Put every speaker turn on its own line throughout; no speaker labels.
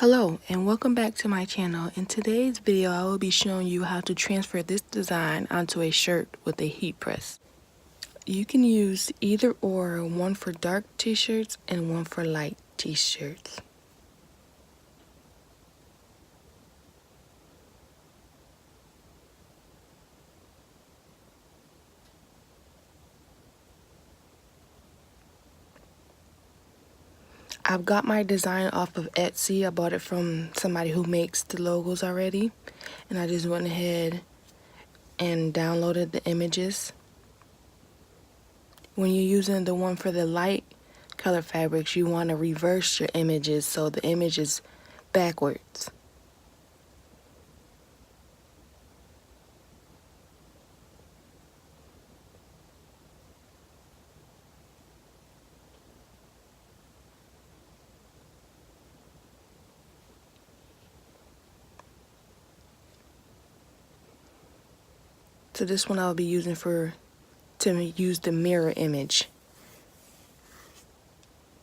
Hello and welcome back to my channel. In today's video I will be showing you how to transfer this design onto a shirt with a heat press. You can use either or, one for dark t-shirts and one for light t-shirts. I've got my design off of Etsy. I bought it from somebody who makes the logos already, and I just went ahead and downloaded the images. When you're using the one for the light color fabrics, you want to reverse your images so the image is backwards. So this one I'll be using to use the mirror image.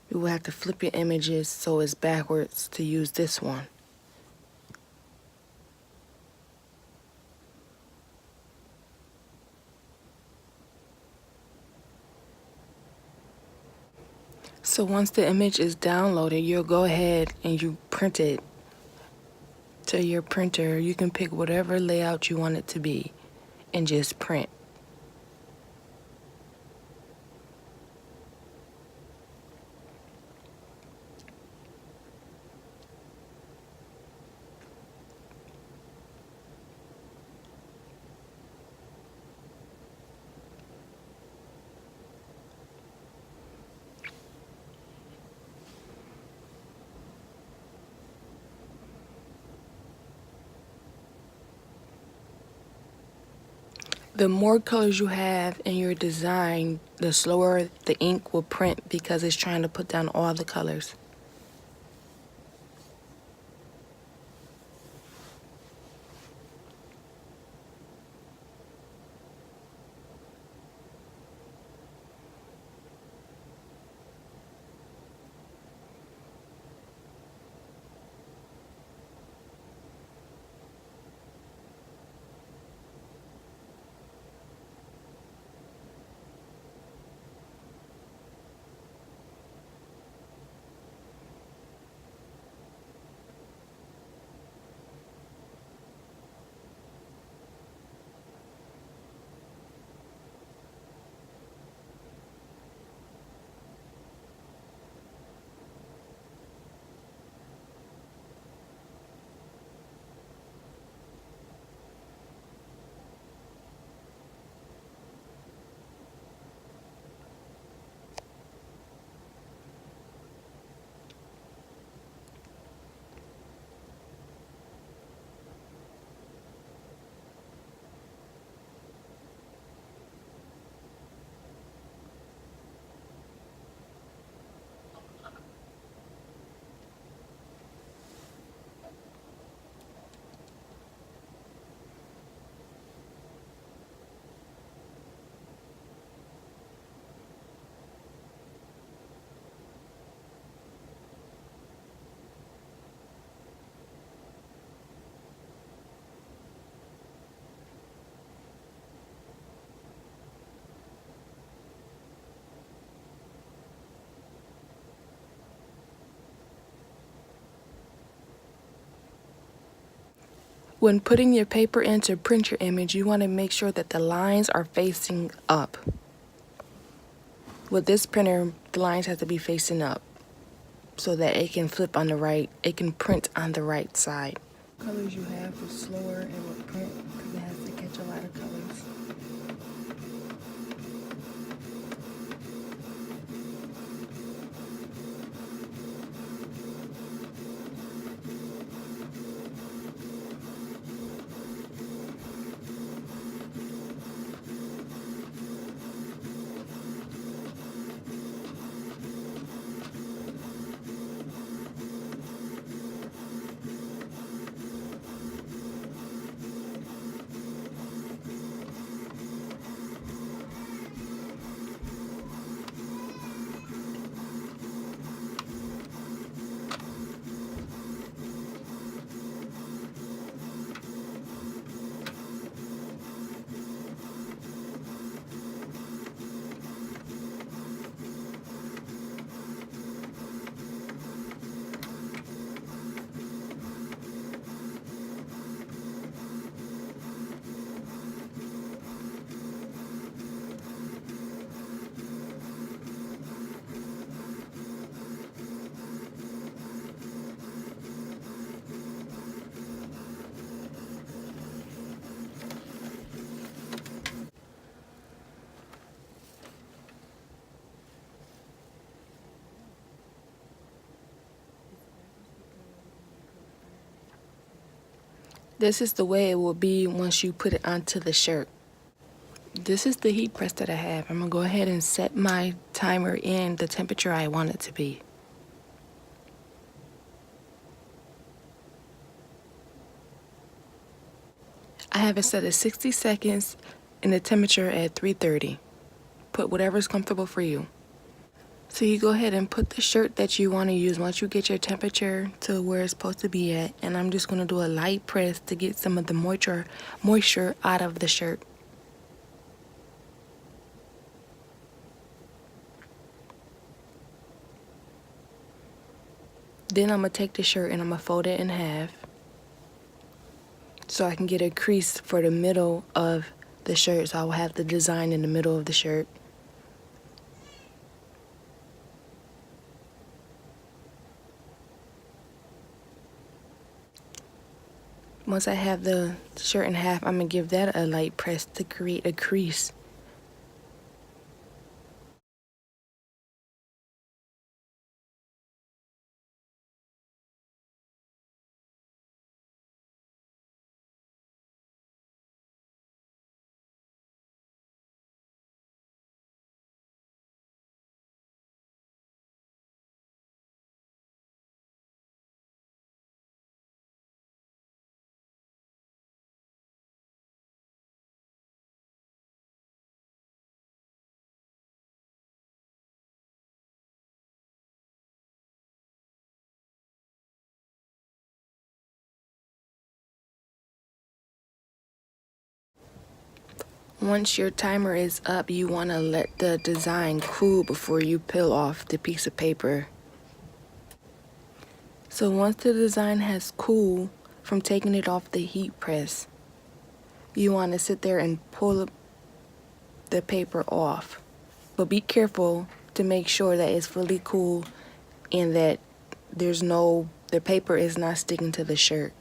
You will have to flip your images so it's backwards to use this one. So once the image is downloaded, you'll go ahead and you print it to your printer. You can pick whatever layout you want it to be and just print. The more colors you have in your design, the slower the ink will print because it's trying to put down all the colors. When putting your paper in to print your image, you want to make sure that the lines are facing up. With this printer, the lines have to be facing up so that it can flip on the right, it can print on the right side. Colors you have, the slower it will print because it has to catch a lot of colors. This is the way it will be once you put it onto the shirt. This is the heat press that I have. I'm gonna go ahead and set my timer in the temperature I want it to be. I have it set at 60 seconds and the temperature at 330. Put whatever's comfortable for you. So you go ahead and put the shirt that you want to use once you get your temperature to where it's supposed to be at. And I'm just going to do a light press to get some of the moisture out of the shirt. Then I'm going to take the shirt and I'm going to fold it in half so I can get a crease for the middle of the shirt. So I will have the design in the middle of the shirt. Once I have the shirt in half, I'm going to give that a light press to create a crease. Once your timer is up, you want to let the design cool before you peel off the piece of paper. So once the design has cooled from taking it off the heat press, you want to sit there and pull the paper off. But be careful to make sure that it's fully cool and that the paper is not sticking to the shirt.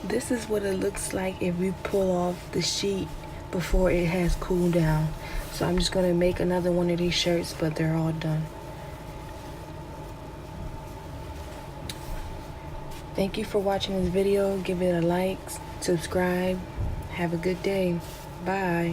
This is what it looks like if you pull off the sheet before it has cooled down. So I'm just going to make another one of these shirts, but they're all done. Thank you for watching this video. Give it a like, subscribe. Have a good day. Bye.